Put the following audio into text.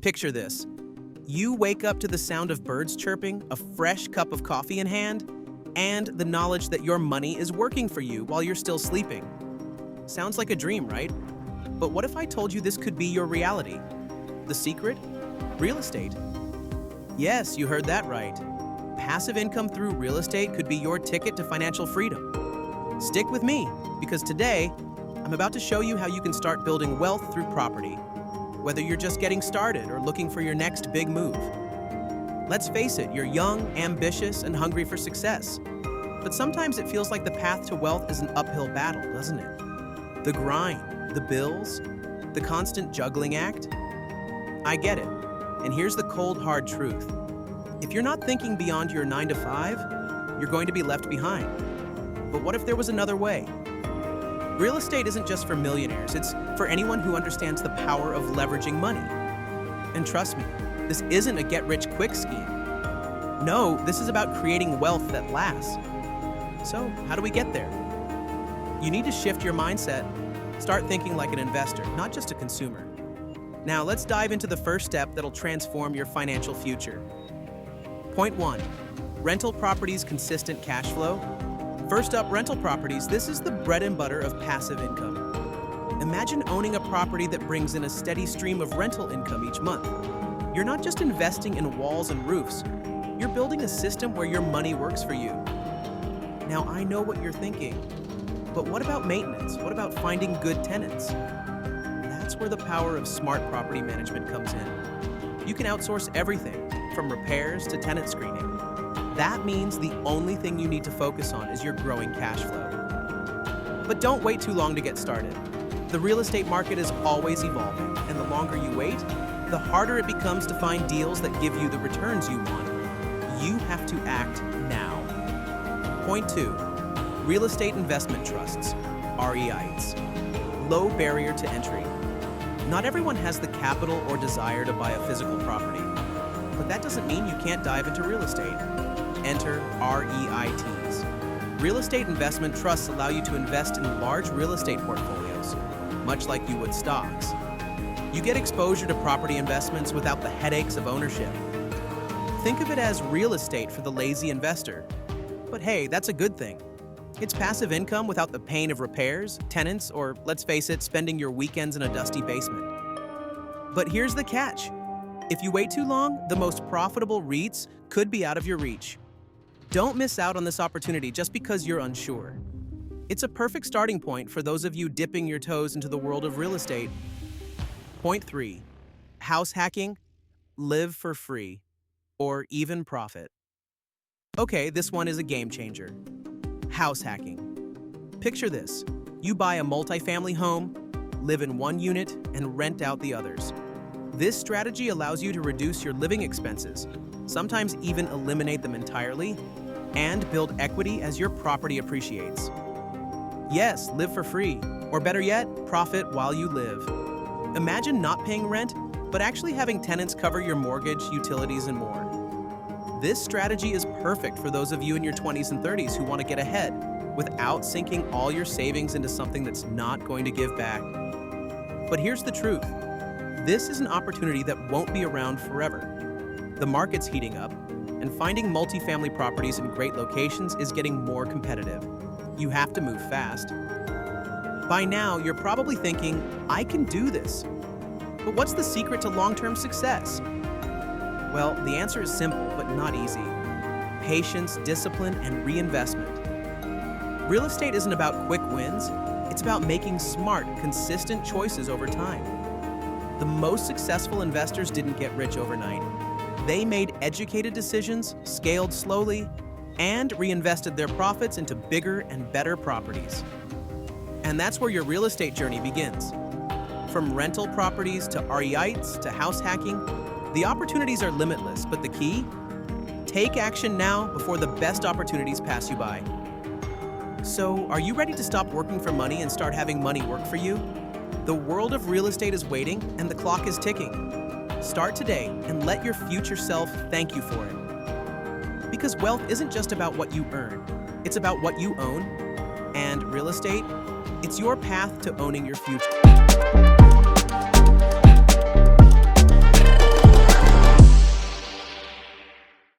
Picture this. You wake up to the sound of birds chirping, a fresh cup of coffee in hand, and the knowledge that your money is working for you while you're still sleeping. Sounds like a dream, right? But what if I told you this could be your reality? The secret? Real estate. Yes, you heard that right. Passive income through real estate could be your ticket to financial freedom. Stick with me, because today, I'm about to show you how you can start building wealth through property, whether you're just getting started or looking for your next big move. Let's face it, you're young, ambitious, and hungry for success. But sometimes it feels like the path to wealth is an uphill battle, doesn't it? The grind, the bills, the constant juggling act. I get it. And here's the cold, hard truth. If you're not thinking beyond your 9 to 5, you're going to be left behind. But what if there was another way? Real estate isn't just for millionaires, it's for anyone who understands the power of leveraging money. And trust me, this isn't a get-rich-quick scheme. No, this is about creating wealth that lasts. So, how do we get there? You need to shift your mindset. Start thinking like an investor, not just a consumer. Now, let's dive into the first step that'll transform your financial future. Point 1. Rental properties' consistent cash flow. First up, rental properties. This is the bread and butter of passive income. Imagine owning a property that brings in a steady stream of rental income each month. You're not just investing in walls and roofs. You're building a system where your money works for you. Now, I know what you're thinking, but what about maintenance? What about finding good tenants? That's where the power of smart property management comes in. You can outsource everything, from repairs to tenant screening. That means the only thing you need to focus on is your growing cash flow. But don't wait too long to get started. The real estate market is always evolving, and the longer you wait, the harder it becomes to find deals that give you the returns you want. You have to act now. Point 2. Real estate investment trusts, REITs. Low barrier to entry. Not everyone has the capital or desire to buy a physical property, but that doesn't mean you can't dive into real estate. Enter REITs. Real estate investment trusts allow you to invest in large real estate portfolios, much like you would stocks. You get exposure to property investments without the headaches of ownership. Think of it as real estate for the lazy investor. But hey, that's a good thing. It's passive income without the pain of repairs, tenants, or, let's face it, spending your weekends in a dusty basement. But here's the catch. If you wait too long, the most profitable REITs could be out of your reach. Don't miss out on this opportunity just because you're unsure. It's a perfect starting point for those of you dipping your toes into the world of real estate. Point 3. House hacking, live for free, or even profit. Okay, this one is a game changer. House hacking. Picture this. You buy a multifamily home, live in one unit, and rent out the others. This strategy allows you to reduce your living expenses, sometimes even eliminate them entirely, and build equity as your property appreciates. Yes, live for free, or better yet, profit while you live. Imagine not paying rent, but actually having tenants cover your mortgage, utilities, and more. This strategy is perfect for those of you in your 20s and 30s who want to get ahead without sinking all your savings into something that's not going to give back. But here's the truth. This is an opportunity that won't be around forever. The market's heating up, and finding multifamily properties in great locations is getting more competitive. You have to move fast. By now, you're probably thinking, I can do this. But what's the secret to long-term success? Well, the answer is simple, but not easy. Patience, discipline, and reinvestment. Real estate isn't about quick wins. It's about making smart, consistent choices over time. The most successful investors didn't get rich overnight. They made educated decisions, scaled slowly, and reinvested their profits into bigger and better properties. And that's where your real estate journey begins. From rental properties to REITs to house hacking, the opportunities are limitless, but the key? Take action now before the best opportunities pass you by. So, are you ready to stop working for money and start having money work for you? The world of real estate is waiting, and the clock is ticking. Start today and let your future self thank you for it. Because wealth isn't just about what you earn, it's about what you own. And real estate, it's your path to owning your future.